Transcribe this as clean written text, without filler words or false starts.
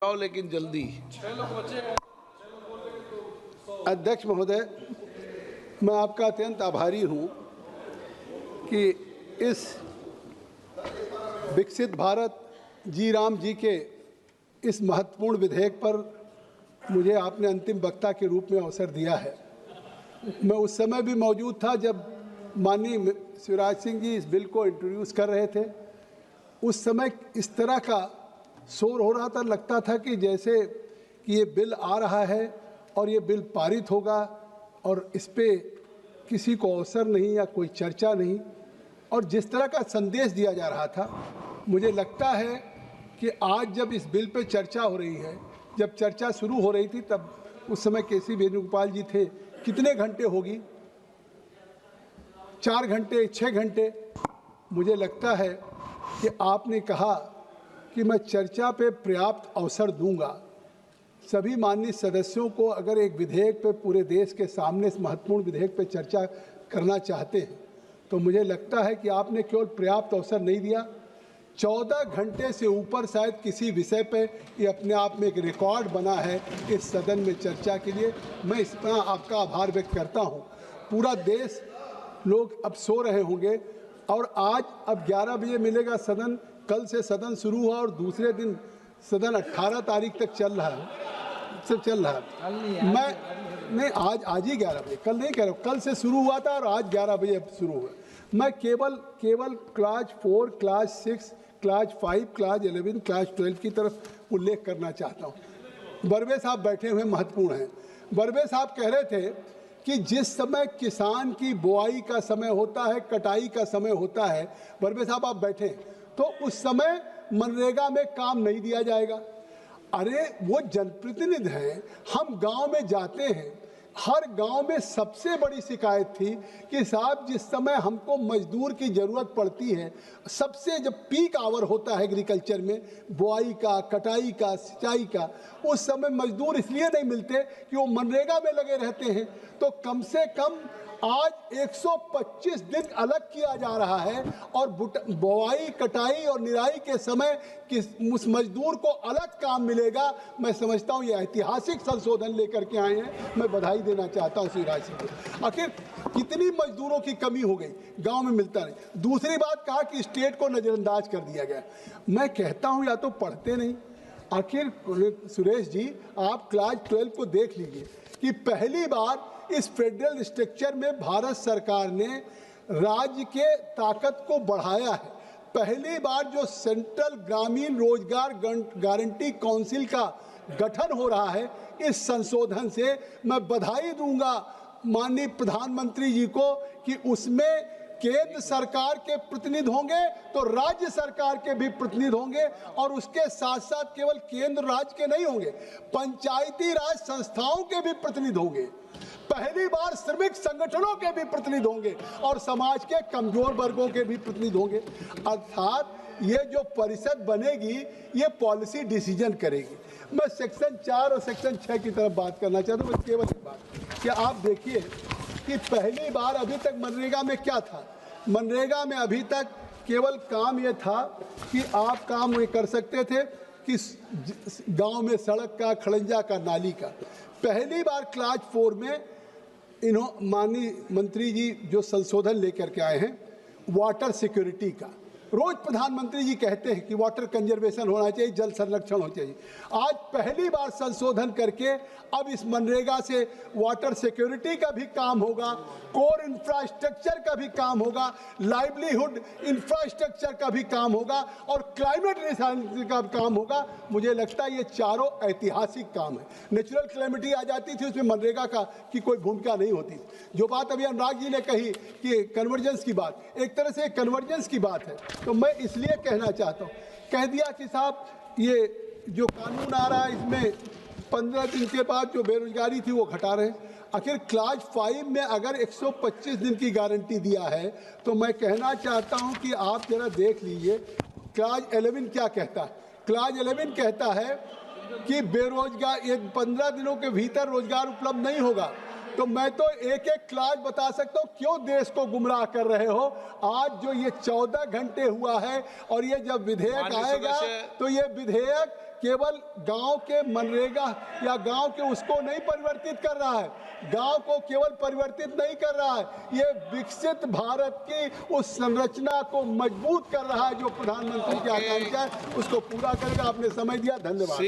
आओ लेकिन जल्दी। अध्यक्ष महोदय, मैं आपका अत्यंत आभारी हूं कि इस विकसित भारत जी राम जी के इस महत्वपूर्ण विधेयक पर मुझे आपने अंतिम वक्ता के रूप में अवसर दिया है। मैं उस समय भी मौजूद था जब माननीय शिवराज सिंह जी इस बिल को इंट्रोड्यूस कर रहे थे। उस समय इस तरह का शोर हो रहा था, लगता था कि जैसे कि ये बिल आ रहा है और ये बिल पारित होगा और इस पे किसी को अवसर नहीं या कोई चर्चा नहीं, और जिस तरह का संदेश दिया जा रहा था, मुझे लगता है कि आज जब इस बिल पे चर्चा हो रही है, जब चर्चा शुरू हो रही थी तब उस समय केसी वेणुगोपाल जी थे, कितने घंटे होगी, 4 घंटे 6 घंटे। मुझे लगता है कि आपने कहा कि मैं चर्चा पे पर्याप्त अवसर दूंगा। सभी माननीय सदस्यों को अगर एक विधेयक पे पूरे देश के सामने इस महत्वपूर्ण विधेयक पे चर्चा करना चाहते हैं तो मुझे लगता है कि आपने केवल पर्याप्त अवसर नहीं दिया, 14 घंटे से ऊपर शायद किसी विषय पे ये अपने आप में एक रिकॉर्ड बना है इस सदन में चर्चा के लिए। मैं इस पर आपका आभार व्यक्त करता हूँ। पूरा देश, लोग अब सो रहे होंगे और आज अब 11 बजे मिलेगा सदन। कल से सदन शुरू हुआ और दूसरे दिन सदन 18 तारीख तक चल रहा है। मैं नहीं, आज ही 11 बजे, कल नहीं कह रहा हूँ, कल से शुरू हुआ था और आज 11 बजे शुरू हुआ। मैं केवल class 4, class 6, class 5, class 11, class 12 की तरफ उल्लेख करना चाहता हूँ। बर्वे साहब बैठे हुए महत्वपूर्ण हैं। बर्वे साहब कह रहे थे कि जिस समय किसान की बुआई का समय होता है, कटाई का समय होता है, बर्वे साहब आप बैठे, तो उस समय मनरेगा में काम नहीं दिया जाएगा। अरे वो जनप्रतिनिधि हैं, हम गांव में जाते हैं, हर गांव में सबसे बड़ी शिकायत थी कि साहब जिस समय हमको मजदूर की ज़रूरत पड़ती है, सबसे जब पीक आवर होता है एग्रीकल्चर में, बुआई का, कटाई का, सिंचाई का, उस समय मजदूर इसलिए नहीं मिलते कि वो मनरेगा में लगे रहते हैं। तो कम से कम आज 125 दिन अलग किया जा रहा है और बुआई, कटाई और निराई के समय उस मजदूर को अलग काम मिलेगा। मैं समझता हूँ ये ऐतिहासिक संशोधन लेकर के आए हैं। मैं बधाई देना चाहता हूँ शिवराज सिंह को। आखिर कितनी मजदूरों की कमी हो गई, गांव में मिलता नहीं। दूसरी बात कहा कि स्टेट को नज़रअंदाज कर दिया गया। मैं कहता हूँ या तो पढ़ते नहीं। आखिर सुरेश जी, आप क्लास 12 को देख लीजिए कि पहली बार इस फेडरल स्ट्रक्चर में भारत सरकार ने राज्य के ताकत को बढ़ाया है। पहली बार जो सेंट्रल ग्रामीण रोजगार गारंटी काउंसिल का गठन हो रहा है, इस संशोधन से मैं बधाई दूंगा माननीय प्रधानमंत्री जी को कि उसमें केंद्र सरकार के प्रतिनिधि होंगे तो राज्य सरकार के भी प्रतिनिधि होंगे, और उसके साथ साथ केवल केंद्र राज्य के नहीं होंगे, पंचायती राज संस्थाओं के भी प्रतिनिधि होंगे। पहली बार श्रमिक संगठनों के भी प्रतिनिधि होंगे और समाज के कमजोर वर्गों के भी प्रतिनिधि होंगे। अर्थात ये जो परिषद बनेगी ये पॉलिसी डिसीजन करेगी। मैं सेक्शन 4 और सेक्शन 6 की तरफ बात करना चाहता हूँ। केवल एक बात कि आप देखिए कि पहली बार अभी तक मनरेगा में क्या था, मनरेगा में अभी तक केवल काम ये था कि आप काम ये कर सकते थे कि गांव में सड़क का, खड़ंजा का, नाली का। पहली बार क्लास 4 में माननीय मंत्री जी जो संशोधन लेकर के आए हैं वाटर सिक्योरिटी का, रोज प्रधानमंत्री जी कहते हैं कि वाटर कंजर्वेशन होना चाहिए, जल संरक्षण होना चाहिए। आज पहली बार संशोधन करके अब इस मनरेगा से वाटर सिक्योरिटी का भी काम होगा, कोर इंफ्रास्ट्रक्चर का भी काम होगा, लाइवलीहुड इंफ्रास्ट्रक्चर का भी काम होगा और क्लाइमेट रिसाइलेंस का काम होगा। मुझे लगता है ये चारों ऐतिहासिक काम है। नेचुरल क्लैमिटी आ जाती थी, उसमें मनरेगा का की कोई भूमिका नहीं होती। जो बात अभी अनुराग जी ने कही कि कन्वर्जेंस की बात, एक तरह से कन्वर्जेंस की बात है, तो मैं इसलिए कहना चाहता हूँ, कह दिया कि साहब ये जो कानून आ रहा है इसमें 15 दिन के बाद जो बेरोजगारी थी वो घटा रहे हैं। आखिर क्लास 5 में अगर 125 दिन की गारंटी दिया है तो मैं कहना चाहता हूं कि आप जरा देख लीजिए क्लास 11 क्या कहता है। क्लास 11 कहता है कि बेरोजगार, ये 15 दिनों के भीतर रोजगार उपलब्ध नहीं होगा। तो मैं तो एक एक क्लास बता सकता हूँ क्यों देश को गुमराह कर रहे हो। आज जो ये 14 घंटे हुआ है और ये जब विधेयक आएगा तो ये विधेयक केवल गांव के मनरेगा या गांव के उसको नहीं परिवर्तित कर रहा है, गांव को केवल परिवर्तित नहीं कर रहा है, ये विकसित भारत की उस संरचना को मजबूत कर रहा है जो प्रधानमंत्री की आकांक्षा है, उसको पूरा करेगा। आपने समय दिया, धन्यवाद।